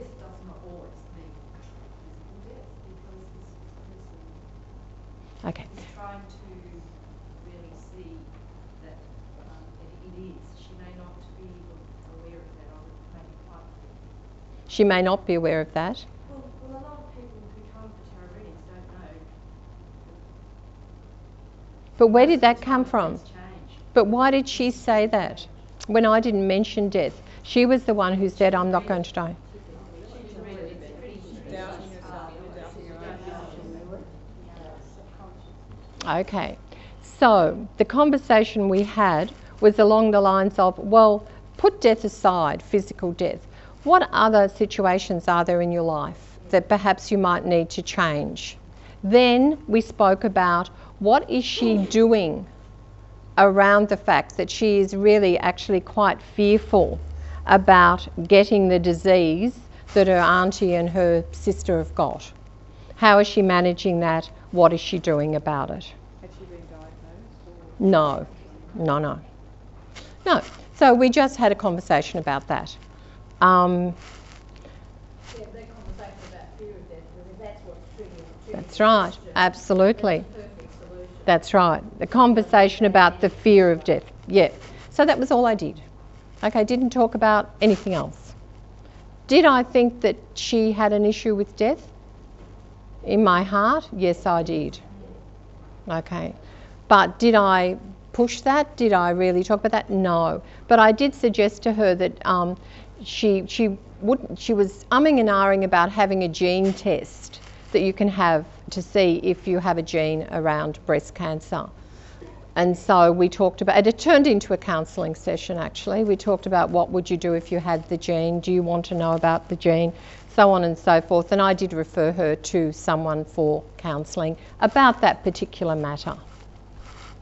death does not always mean physical death, because this person Okay. is trying to really see that it is. She may not be aware of that, or maybe quite. She may not be aware of that. Well, a lot of people who come for tarot readings don't know. But where did that come from? Things change. But why did she say that when I didn't mention death? She was the one who said, I'm not going to die. Okay, so the conversation we had was along the lines of, well, put death aside, physical death. What other situations are there in your life that perhaps you might need to change? Then we spoke about what is she doing around the fact that she is really actually quite fearful about getting the disease that her auntie and her sister have got. How is she managing that? What is she doing about it? Had she been diagnosed? No. So we just had a conversation about that. Yeah, that conversation about fear of death, because that's what's triggering. That's right, absolutely. That's the perfect solution. That's right. The conversation about the fear of death. Yeah. So that was all I did. Okay, didn't talk about anything else. Did I think that she had an issue with death? In my heart, yes, I did. Okay. But did I push that? Did I really talk about that? No. But I did suggest to her that she was umming and ahhing about having a gene test that you can have to see if you have a gene around breast cancer. And so we talked about, it turned into a counselling session actually. We talked about what would you do if you had the gene, do you want to know about the gene, so on and so forth. And I did refer her to someone for counselling about that particular matter.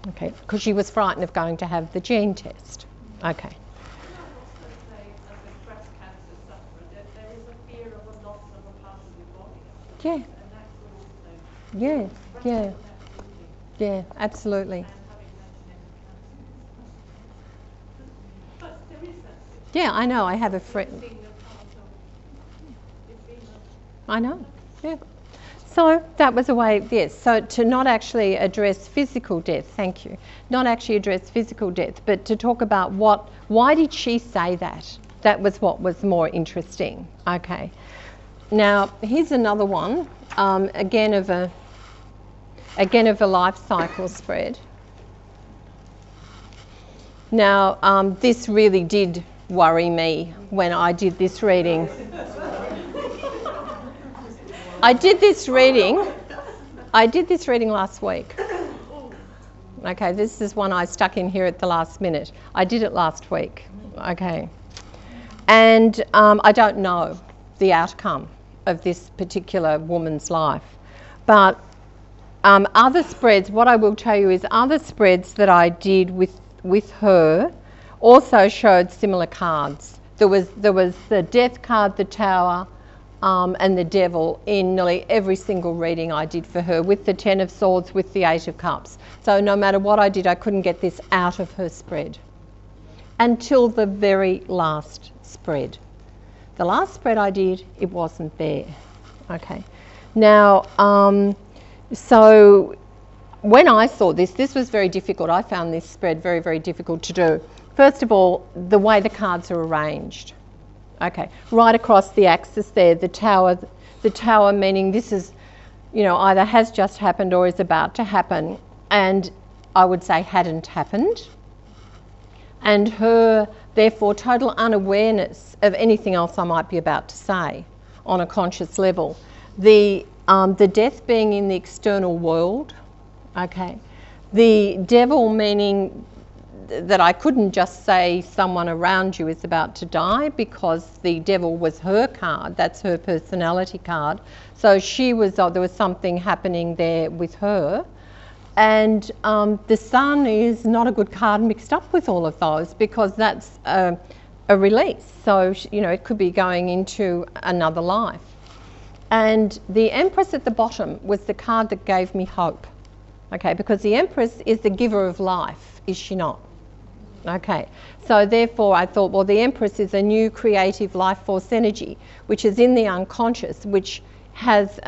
Okay, because she was frightened of going to have the gene test. Okay. Yeah. Yeah, absolutely. Yeah, I know, I have a friend. I know, yeah. So that was a way, yes, so to not actually address physical death, thank you, not actually address physical death, but to talk about why did she say that? That was what was more interesting. Okay. Now, here's another one, again of a life cycle spread. Now, this really did worry me when I did this reading. I did this reading last week. Okay, this is one I stuck in here at the last minute. I did it last week. Okay. And I don't know the outcome of this particular woman's life. But other spreads, what I will tell you is other spreads that I did with her also showed similar cards. There was the death card, the tower, and the devil in nearly every single reading I did for her, with the 10 of swords, with the 8 of cups. So no matter what I did, I couldn't get this out of her spread until the very last spread. The last spread I did, it wasn't there. Okay. Now, so when I saw this was very difficult. I found this spread very, very difficult to do. First of all, the way the cards are arranged. Okay, right across the axis there, the tower meaning this is, either has just happened or is about to happen, and I would say hadn't happened. And her, therefore, total unawareness of anything else I might be about to say on a conscious level. The death being in the external world, okay. The devil meaning that I couldn't just say someone around you is about to die, because the devil was her card, that's her personality card. So she was, there was something happening there with her. And the sun is not a good card mixed up with all of those, because that's a release. So, it could be going into another life. And the Empress at the bottom was the card that gave me hope. Okay, because the Empress is the giver of life, is she not? Okay, so therefore I thought, well, the Empress is a new creative life force energy, which is in the unconscious, which has,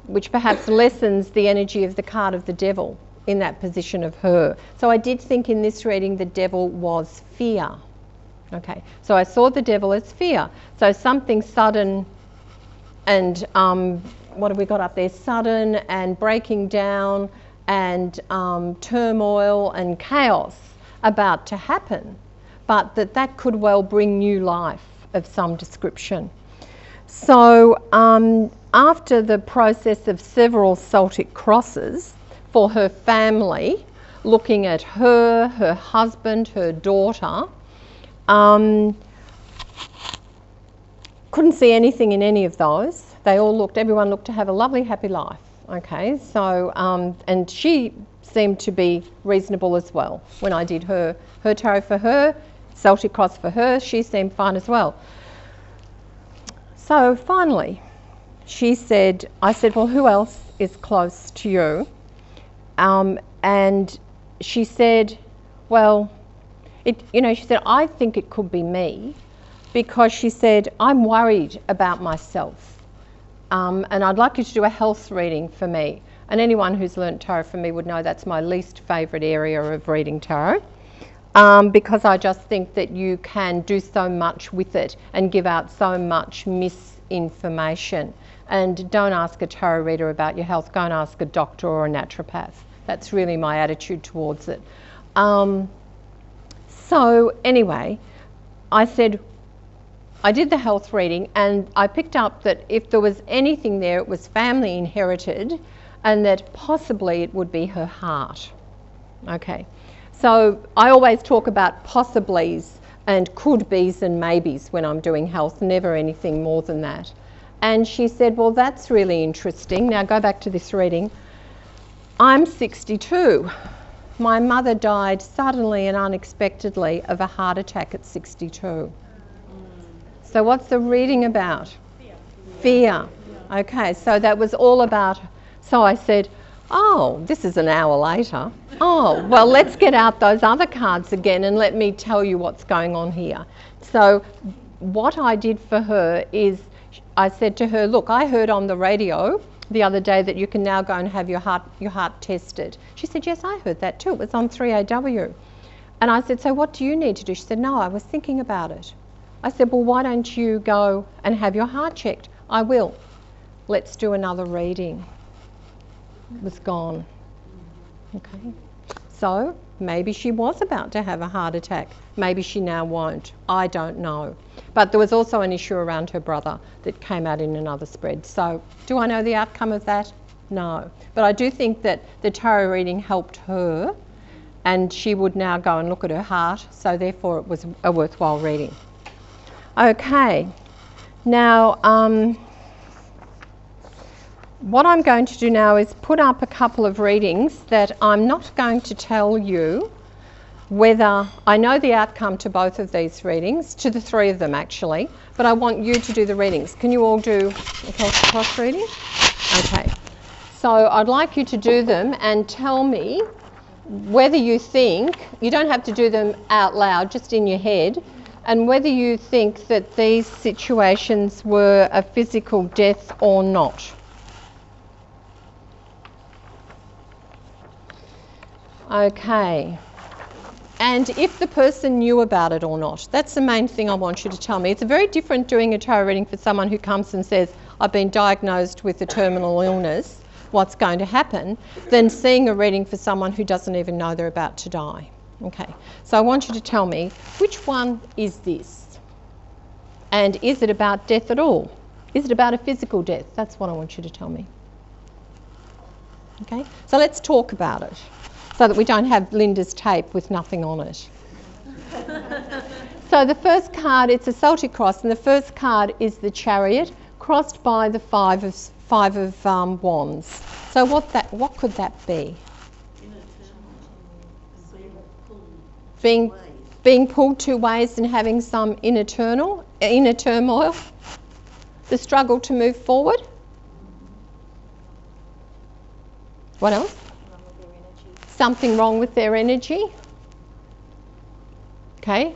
which perhaps lessens the energy of the card of the Devil in that position of her. So I did think in this reading the Devil was fear. Okay, so I saw the Devil as fear. So something sudden and, what have we got up there? Sudden and breaking down and turmoil and chaos about to happen, but that could well bring new life of some description. So after the process of several Celtic crosses for her family, looking at her husband, her daughter, couldn't see anything in any of those. Everyone looked to have a lovely, happy life. Okay, so, and she seemed to be reasonable as well. When I did her tarot for her, Celtic cross for her, she seemed fine as well. So finally, I said, well, who else is close to you? And she said, well, she said, I think it could be me, because she said, I'm worried about myself. And I'd like you to do a health reading for me. And anyone who's learnt tarot from me would know that's my least favourite area of reading tarot, because I just think that you can do so much with it and give out so much misinformation. And don't ask a tarot reader about your health, go and ask a doctor or a naturopath. That's really my attitude towards it. So anyway, I said, I did the health reading and I picked up that if there was anything there, it was family inherited, and that possibly it would be her heart. Okay, so I always talk about possiblies and could be's and maybes when I'm doing health, never anything more than that. And she said, well, that's really interesting. Now go back to this reading. I'm 62. My mother died suddenly and unexpectedly of a heart attack at 62. So what's the reading about? Fear. Okay, so that was all about, so I said, oh, this is an hour later. Oh, well, let's get out those other cards again and let me tell you what's going on here. So what I did for her is I said to her, look, I heard on the radio the other day that you can now go and have your heart tested. She said, yes, I heard that too. It was on 3AW. And I said, so what do you need to do? She said, no, I was thinking about it. I said, well, why don't you go and have your heart checked? I will. Let's do another reading. It was gone. Okay. So maybe she was about to have a heart attack. Maybe she now won't. I don't know. But there was also an issue around her brother that came out in another spread. So do I know the outcome of that? No. But I do think that the tarot reading helped her, and she would now go and look at her heart. So therefore it was a worthwhile reading. Okay, now what I'm going to do now is put up a couple of readings that I'm not going to tell you whether I know the outcome to both of these readings, to the three of them actually, but I want you to do the readings. Can you all do a Celtic cross reading? Okay, so I'd like you to do them and tell me whether you think, you don't have to do them out loud, just in your head, and whether you think that these situations were a physical death or not. Okay. And if the person knew about it or not. That's the main thing I want you to tell me. It's very different doing a tarot reading for someone who comes and says, I've been diagnosed with a terminal illness, what's going to happen, than seeing a reading for someone who doesn't even know they're about to die. Okay, so I want you to tell me, which one is this? And is it about death at all? Is it about a physical death? That's what I want you to tell me. Okay, so let's talk about it so that we don't have Linda's tape with nothing on it. So the first card, it's a Celtic cross, and the first card is the Chariot, crossed by the five of Wands. So what could that be? Being pulled two ways and having some inner turmoil, the struggle to move forward. What else? Something wrong with their energy. Okay.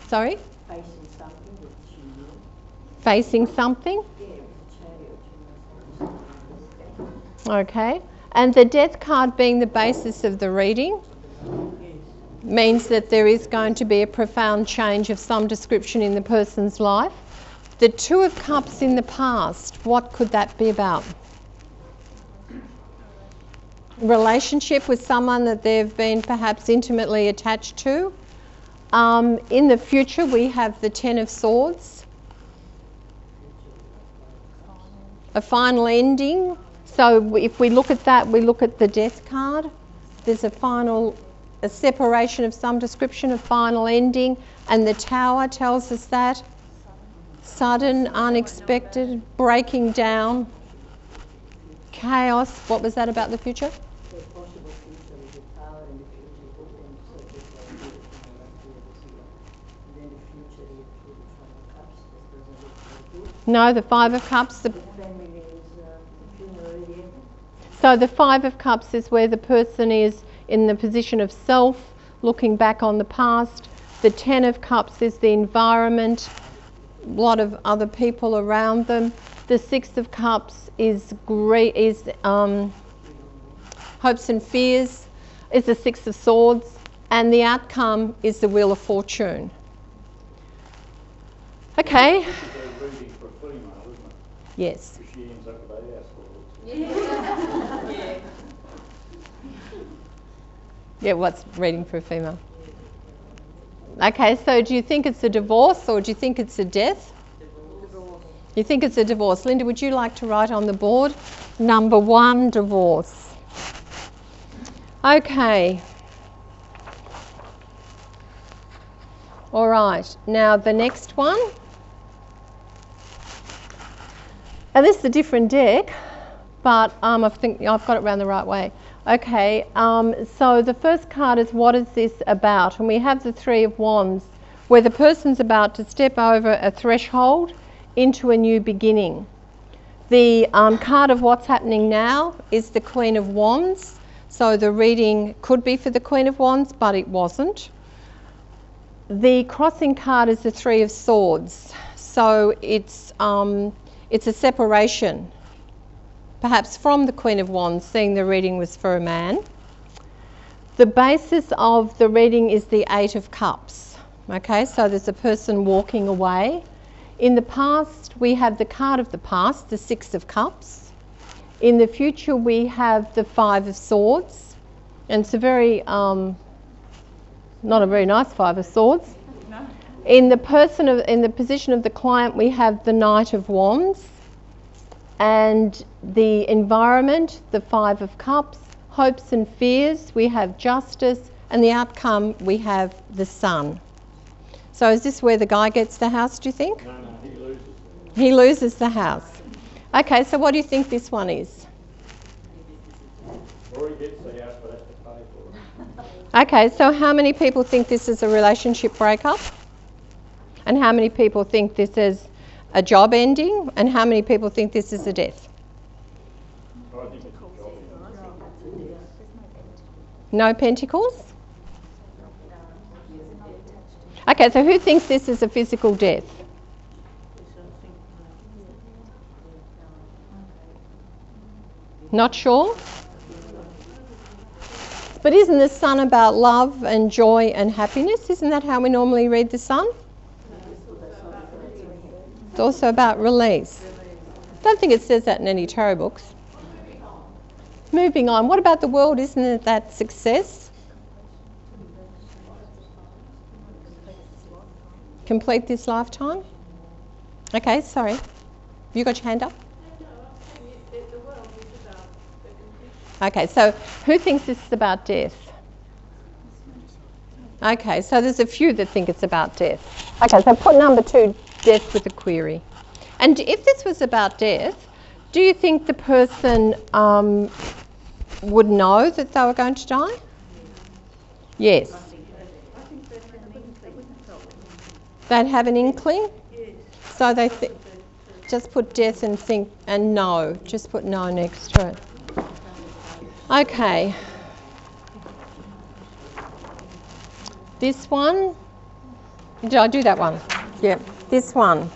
Sorry? Facing something that she knew. Facing something? Yeah, it was a chariot. Okay. And the death card being the basis of the reading means that there is going to be a profound change of some description in the person's life. The Two of Cups in the past, what could that be about? Relationship with someone that they've been perhaps intimately attached to. In the future, we have the Ten of Swords. A final ending. So if we look at that, we look at the Death card. There's a separation of some description, of final ending, and the Tower tells us that. Sudden, unexpected, breaking down, chaos. What was that about the future? The possible future with the Tower and the future book and subject like this, and then the future with the Five of Cups, that doesn't look very good. No, the Five of Cups. The family is the funeral already happened. So the Five of Cups is where the person is in the position of self, looking back on the past. The Ten of Cups is the environment, a lot of other people around them. The Six of Cups is hopes and fears, is the Six of Swords, and the outcome is the Wheel of Fortune. Okay. This is a reading for a female, isn't it? Yes. If she ends up with AS or Yeah. Yeah, what's reading for a female? Okay, so do you think it's a divorce or do you think it's a death? Divorce. You think it's a divorce. Linda, would you like to write on the board? Number 1, divorce. Okay. All right, now the next one. And this is a different deck, but I think I've got it around the right way. Okay, so the first card is what is this about? And we have the Three of Wands, where the person's about to step over a threshold into a new beginning. The card of what's happening now is the Queen of Wands. So the reading could be for the Queen of Wands, but it wasn't. The crossing card is the Three of Swords. So it's a separation, perhaps from the Queen of Wands, seeing the reading was for a man. The basis of the reading is the Eight of Cups. Okay, so there's a person walking away. In the past, we have the card of the past, the Six of Cups. In the future, we have the Five of Swords. And it's a very, not a very nice Five of Swords. No. In the position of the client, we have the Knight of Wands. And the environment, the Five of Cups. Hopes and fears, we have Justice. And the outcome, we have the Sun. So is this where the guy gets the house, do you think? no, he loses. He loses the house. Okay, so what do you think this one is? Or he gets the house but has to pay for it. Okay, so how many people think this is a relationship breakup? And how many people think this is a job ending? And how many people think this is a death? I think it's a job. No Pentacles? Okay, so who thinks this is a physical death? Not sure? But isn't the Sun about love and joy and happiness? Isn't that how we normally read the Sun? It's also about release. Don't think it says that in any tarot books. Moving on. What about the World? Isn't it that success? Complete this lifetime? Okay, sorry. Have you got your hand up? Okay, so who thinks this is about death? Okay, so there's a few that think it's about death. Okay, so put number 2, death with a query. And if this was about death, do you think the person would know that they were going to die? Yes. They'd have an inkling? So they just put death and think, and no. Just put no next to it. Okay. This one. Did I do that one? Yeah. This one.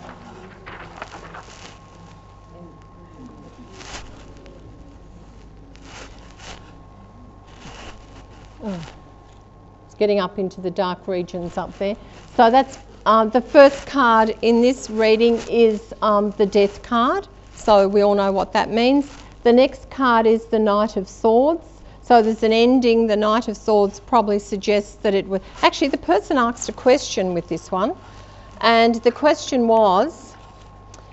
It's getting up into the dark regions up there. So that's the first card in this reading is the Death card. So we all know what that means. The next card is the Knight of Swords. So there's an ending. The Knight of Swords probably suggests that it would... Actually, the person asked a question with this one. And the question was,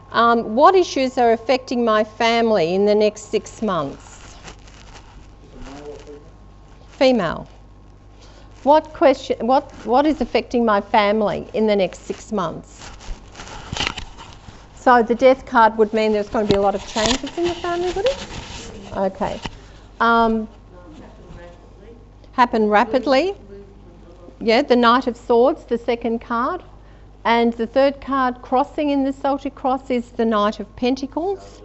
what issues are affecting my family in the next 6 months? Female. What is affecting my family in the next 6 months? So the Death card would mean there's going to be a lot of changes in the family, would it? Okay. Happen rapidly. Yeah, the Knight of Swords, the second card. And the third card crossing in the Celtic cross is the Knight of Pentacles.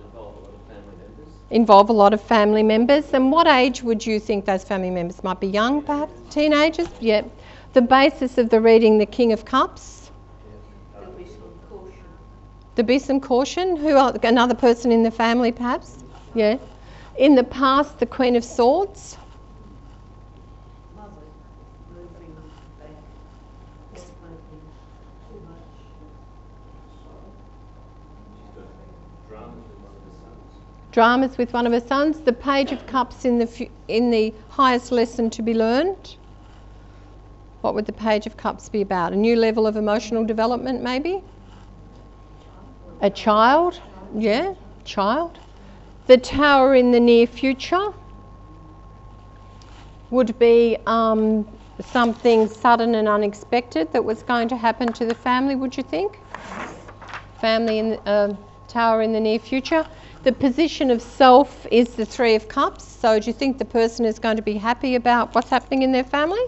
Involve a lot of family members. And what age would you think those family members might be? Young, perhaps? Teenagers? Yeah. The basis of the reading, the King of Cups. There'll be some caution. There'll be some caution. Another person in the family, perhaps? Yeah. In the past, the Queen of Swords. Moving back, not making too much Dramas with one of her sons. The Page of Cups in the highest lesson to be learned. What would the Page of Cups be about? A new level of emotional development, maybe? A child? Yeah, child. The Tower in the near future would be something sudden and unexpected that was going to happen to the family, would you think? Family in the Tower in the near future. The position of self is the Three of Cups. So do you think the person is going to be happy about what's happening in their family?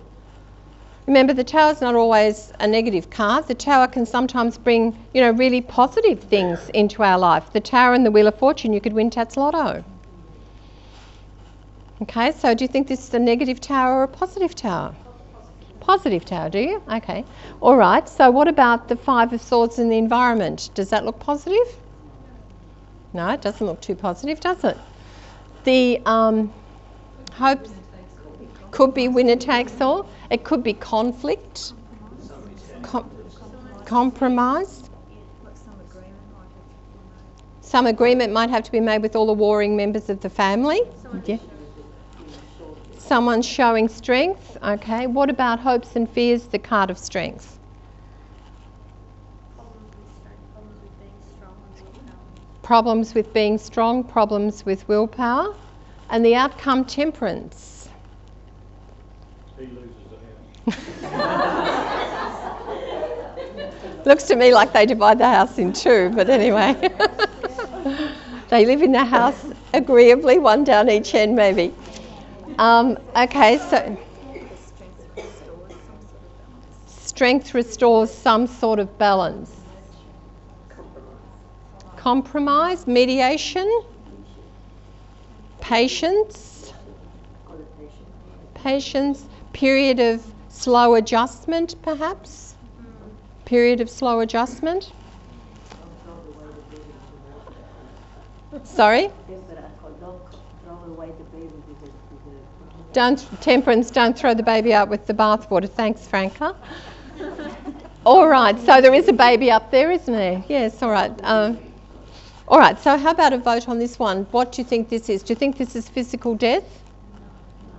Remember, the Tower is not always a negative card. The Tower can sometimes bring, really positive things into our life. The Tower and the Wheel of Fortune, you could win Tats Lotto. Okay, so do you think this is a negative tower or a positive tower? Positive tower, do you? Okay. All right, so what about the Five of Swords in the environment? Does that look positive? No, it doesn't look too positive, does it? The hopes could be winner takes all. It could be conflict, compromise. Some agreement might have to be made with all the warring members of the family. Yeah. Someone's showing strength. Okay. What about hopes and fears? The card of strength. Problems with being strong, problems with willpower, and the outcome, temperance. He loses the house. Looks to me like they divide the house in two, but anyway. They live in the house agreeably, one down each end maybe. Okay, so strength restores some sort of balance. Compromise, mediation, patience, period of slow adjustment perhaps, period of slow adjustment. Sorry? Temperance, don't throw the baby out with the bathwater. Thanks, Franca. All right, so there is a baby up there, isn't there? Yes, all right. All right, so how about a vote on this one? What do you think this is? Do you think this is physical death?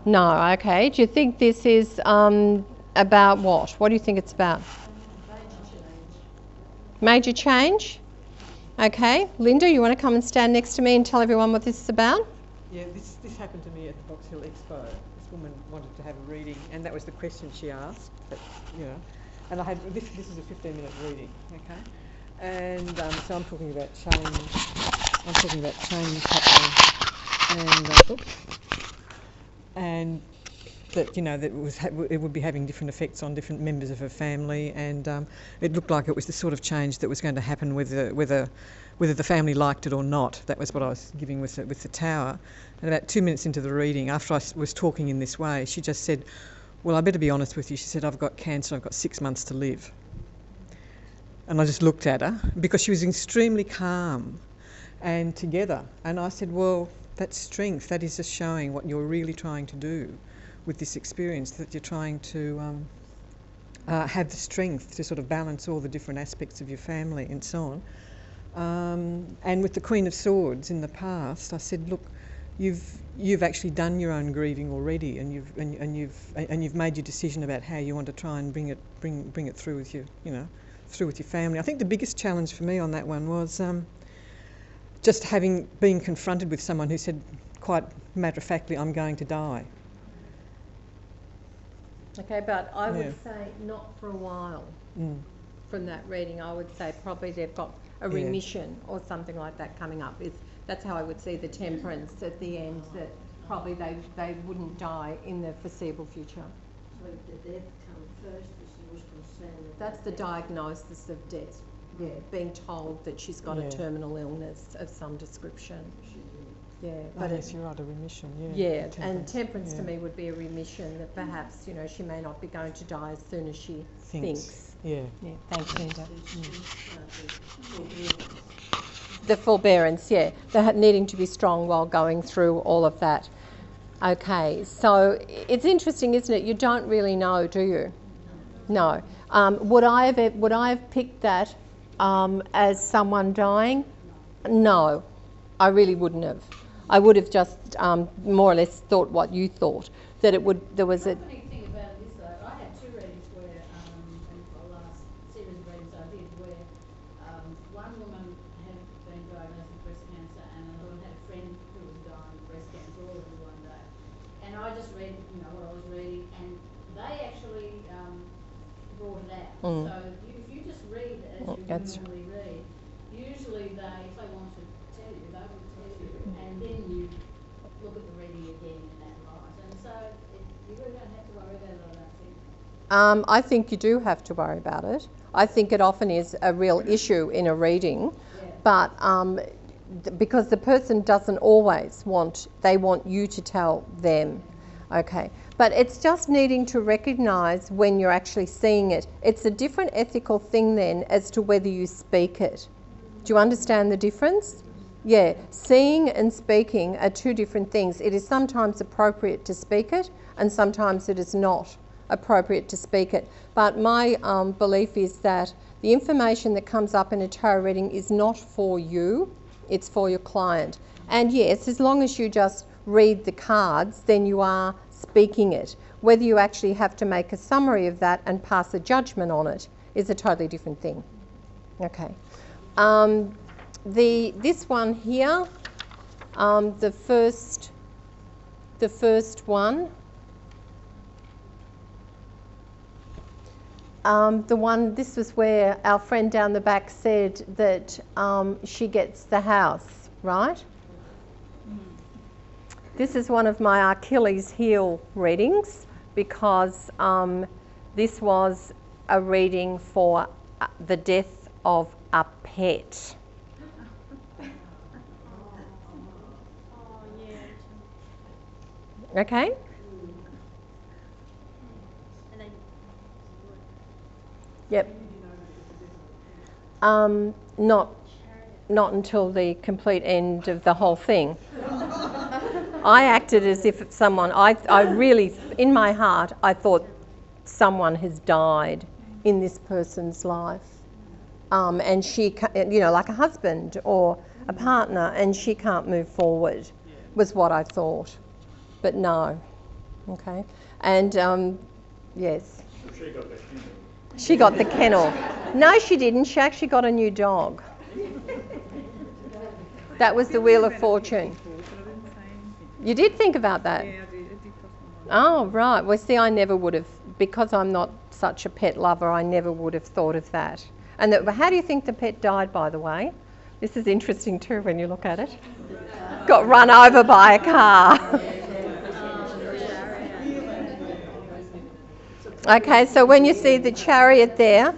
No, okay. Do you think this is about what? What do you think it's about? Major change? Okay. Linda, you want to come and stand next to me and tell everyone what this is about? Yeah, this happened to me at the Box Hill Expo. This woman wanted to have a reading, and that was the question she asked. But, and I had this is a 15-minute reading, okay? And so I'm talking about change. I'm talking about change happening, and that that it would be having different effects on different members of her family, and it looked like it was the sort of change that was going to happen whether the family liked it or not. That was what I was giving with the Tower. And about 2 minutes into the reading, after I was talking in this way, she just said, well, I better be honest with you. She said, I've got cancer, I've got 6 months to live. And I just looked at her because she was extremely calm and together. And I said, well, that's strength. That is just showing what you're really trying to do with this experience, that you're trying to have the strength to sort of balance all the different aspects of your family and so on. And with the Queen of Swords in the past, I said, look, you've actually done your own grieving already, and you've made your decision about how you want to try and bring it through with you, through with your family. I think the biggest challenge for me on that one was just having been confronted with someone who said quite matter-of-factly, I'm going to die. Okay, but I would Yeah. say not for a while. Mm. From that reading, I would say probably they've got a Yeah. remission or something like that coming up. That's how I would see the temperance at the end, that probably they wouldn't die in the foreseeable future. So if the death come first, she was concerned that... That's the diagnosis of death, yeah, being told that she's got Yeah. a terminal illness of some description. Yeah, But but yes, you're right, a remission, yeah. yeah, and temperance to yeah. me would be a remission, that perhaps, she may not be going to die as soon as she thinks. Yeah. Yeah, thanks, Linda. The forbearance, yeah, needing to be strong while going through all of that. Okay, so it's interesting, isn't it? You don't really know, do you? No. Would I have picked that as someone dying? No, I really wouldn't have. I would have just more or less thought what you thought, that there was a... The funny thing about it is though, I had 2 readings where, in the last series of readings I did, where one woman had been diagnosed with breast cancer and another one had a friend who was dying of breast cancer all in one day. And I just read, what I was reading, and they actually brought it out. Mm. So if you just read as you That's normally read, usually if they want to tell you, they will tell you, and then you look at the reading again in that light. And so you really don't have to worry about it, I don't think. I think you do have to worry about it. I think it often is a real issue in a reading, Yeah. but because the person doesn't always they want you to tell them. Okay, but it's just needing to recognise when you're actually seeing it. It's a different ethical thing then as to whether you speak it. Do you understand the difference? Yeah, seeing and speaking are 2 different things. It is sometimes appropriate to speak it, and sometimes it is not appropriate to speak it. But my belief is that the information that comes up in a tarot reading is not for you, it's for your client. And yes, as long as you just read the cards, then you are speaking it. Whether you actually have to make a summary of that and pass a judgment on it is a totally different thing. Okay. This one here, the first one, this was where our friend down the back said that she gets the house, right? This is one of my Achilles heel readings because this was a reading for the death of a pet. Okay? Yep. Not until the complete end of the whole thing. I acted as if someone, I really, in my heart, I thought someone has died in this person's life. And she, like a husband or a partner, and she can't move forward, was what I thought. But no. Okay. And, yes. So she got that kennel. She got the kennel. No, she didn't. She actually got a new dog. That was the Wheel of Fortune. You did think about that? Yeah, I did. It did cross my mind. Oh, right. Well, see, I never would have, because I'm not such a pet lover, I never would have thought of that. And how do you think the pet died, by the way? This is interesting too when you look at it. Got run over by a car. Okay, so when you see the Chariot there,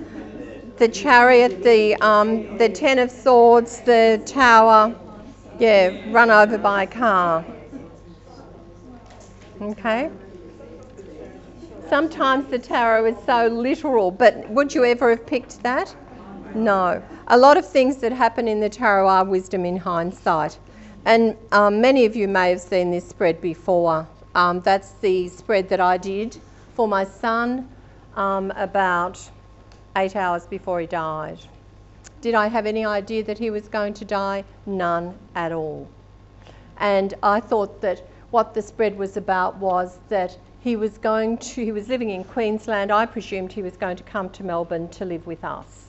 the Chariot, the Ten of Swords, the Tower, yeah, run over by a car. Okay. Sometimes the tarot is so literal, but would you ever have picked that? No. A lot of things that happen in the tarot are wisdom in hindsight. And many of you may have seen this spread before. That's the spread that I did for my son about 8 hours before he died. Did I have any idea that he was going to die? None at all. And I thought that what the spread was about was that he was living in Queensland. I presumed he was going to come to Melbourne to live with us.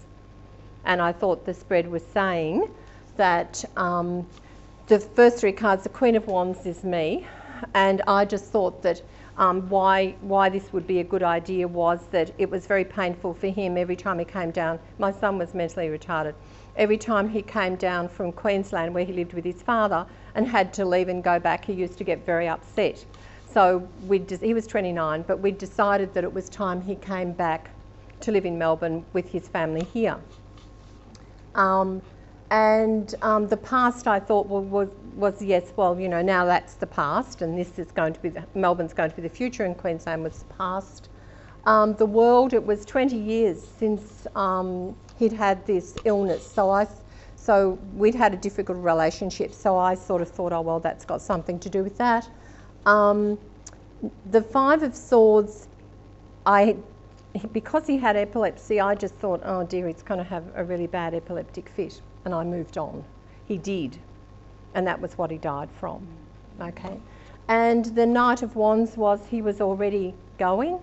And I thought the spread was saying that the first 3 cards, the Queen of Wands is me, and I just thought that why this would be a good idea was that it was very painful for him every time he came down. My son was mentally retarded. Every time he came down from Queensland, where he lived with his father, and had to leave and go back, he used to get very upset. So he was 29, but we decided that it was time he came back to live in Melbourne with his family here. The past, I thought, was yes, well, you know, now that's the past, and this is going to be, Melbourne's going to be the future, and Queensland was the past. The world, it was 20 years since he'd had this illness, so we'd had a difficult relationship, so I sort of thought, oh, well, that's got something to do with that. The 5 of Swords, because he had epilepsy, I just thought, oh dear, he's going to have a really bad epileptic fit, and I moved on. He did, and that was what he died from. Okay, and the Knight of Wands was he was already going.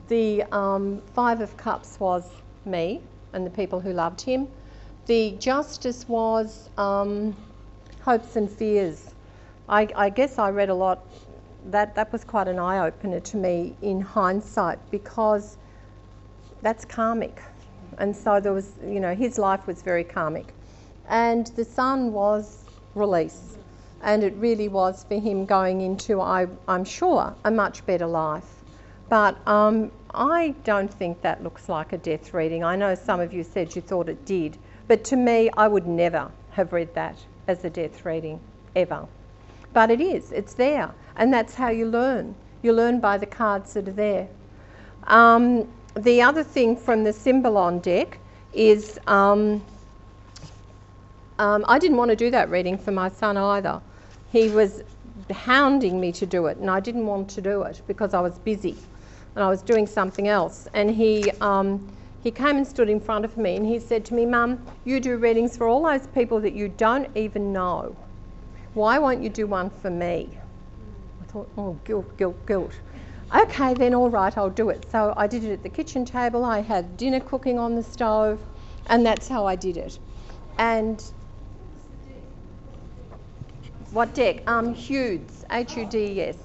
The 5 of Cups was me and the people who loved him. The Justice was hopes and fears. I guess I read a lot. That was quite an eye-opener to me in hindsight, because that's karmic. And so there was, you know, his life was very karmic. And the Sun was release. And it really was for him going into, I'm sure, a much better life. But I don't think that looks like a death reading. I know some of you said you thought it did. But to me, I would never have read that as a death reading, ever. But it is, it's there. And that's how you learn. You learn by the cards that are there. The other thing from the Symbolon deck is I didn't want to do that reading for my son either. He was hounding me to do it, and I didn't want to do it because I was busy and I was doing something else. And he came and stood in front of me and he said to me, Mum, you do readings for all those people that you don't even know. Why won't you do one for me? I thought, oh, guilt, guilt, guilt. Okay, then all right, I'll do it. So I did it at the kitchen table. I had dinner cooking on the stove, and that's how I did it. And what deck? Hudes, H-U-D-E-S.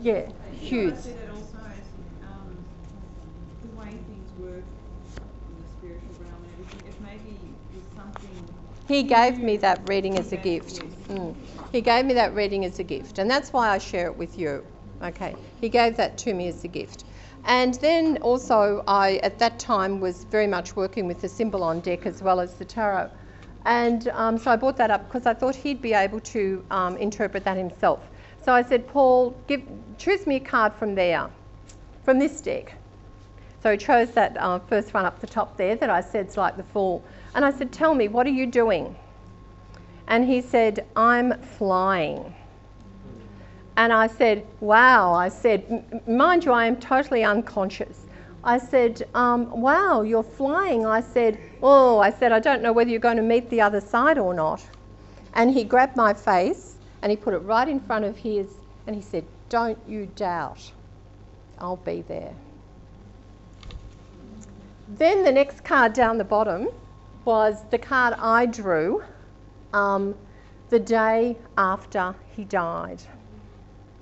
Yeah, Hudes. The way things work in the spiritual realm and everything, it maybe is something. He gave me that reading as a gift. He gave me that reading as a gift, and that's why I share it with you. Okay, he gave that to me as a gift. And then also I, at that time, was very much working with the Symbolon deck as well as the tarot. And so I brought that up because I thought he'd be able to interpret that himself. So I said, Paul, choose me a card from there, from this deck. So he chose that first one up the top there that I said's like the Fool. And I said, tell me, what are you doing? And he said, I'm flying. And I said, wow. I said, mind you, I am totally unconscious. I said, wow, you're flying. I said, I don't know whether you're going to meet the other side or not. And he grabbed my face and he put it right in front of his and he said, don't you doubt, I'll be there. Then the next card down the bottom was the card I drew the day after he died.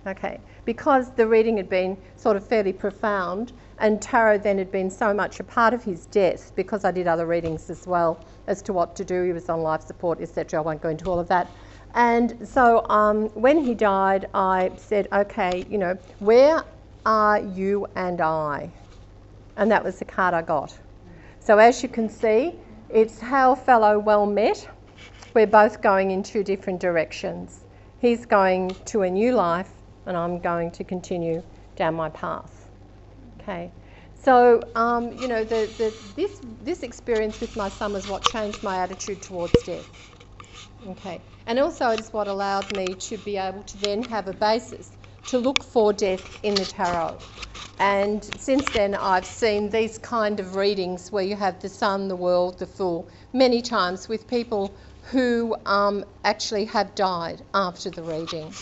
Okay, because the reading had been sort of fairly profound and tarot then had been so much a part of his death, because I did other readings as well as to what to do. He was on life support, etc. I won't go into all of that. And so when he died, I said, okay, you know, where are you and I? And that was the card I got. So as you can see, it's hail fellow, well met. We're both going in 2 different directions. He's going to a new life and I'm going to continue down my path. Okay. So, you know, this experience with my son was what changed my attitude towards death. Okay. And also it is what allowed me to be able to then have a basis to look for death in the tarot. And since then I've seen these kind of readings where you have the Sun, the World, the Fool, many times with people who actually have died after the reading.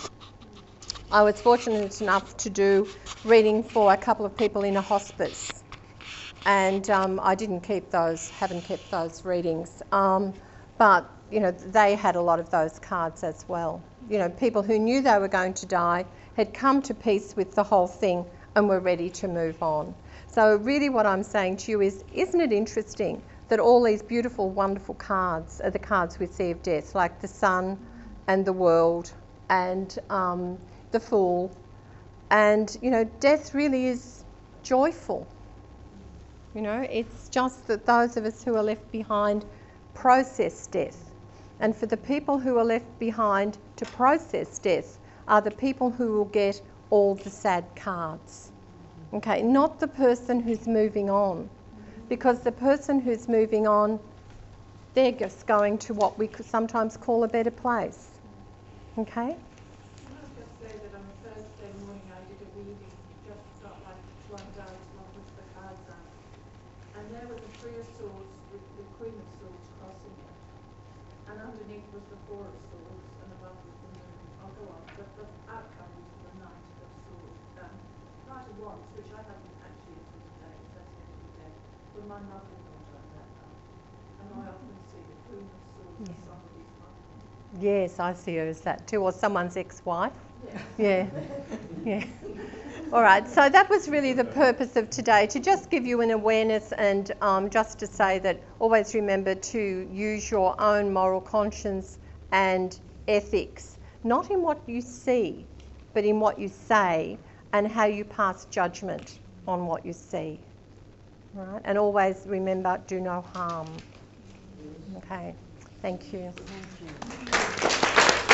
I was fortunate enough to do reading for a couple of people in a hospice, and I haven't kept those readings. But you know, they had a lot of those cards as well. You know, people who knew they were going to die, had come to peace with the whole thing and were ready to move on. So really what I'm saying to you is, isn't it interesting that all these beautiful, wonderful cards are the cards we see of death, like the Sun and the World and the Fool. And, you know, death really is joyful. You know, it's just that those of us who are left behind process death. And for the people who are left behind to process death are the people who will get all the sad cards. Okay, not the person who's moving on. Because the person who's moving on, they're just going to what we could sometimes call a better place. Okay? Can I just say that on Thursday morning I did a reading, just got like one out with the cards out. And there was the Three of Swords with the Queen of Swords crossing it. And underneath was the Four of Swords and above was the Moon. I'll go on. But the outcome was the Knight of Swords. Knight of Wands, which I haven't actually until today, that's the end of the day. But my mother-in-law done that now. And I often see the Queen of Swords as somebody's mother. Yes, I see her as that too, or someone's ex-wife. Yeah. Yeah. All right, so that was really the purpose of today, to just give you an awareness and just to say that always remember to use your own moral conscience and ethics, not in what you see, but in what you say and how you pass judgment on what you see. Right? And always remember, do no harm. Okay, thank you. Thank you.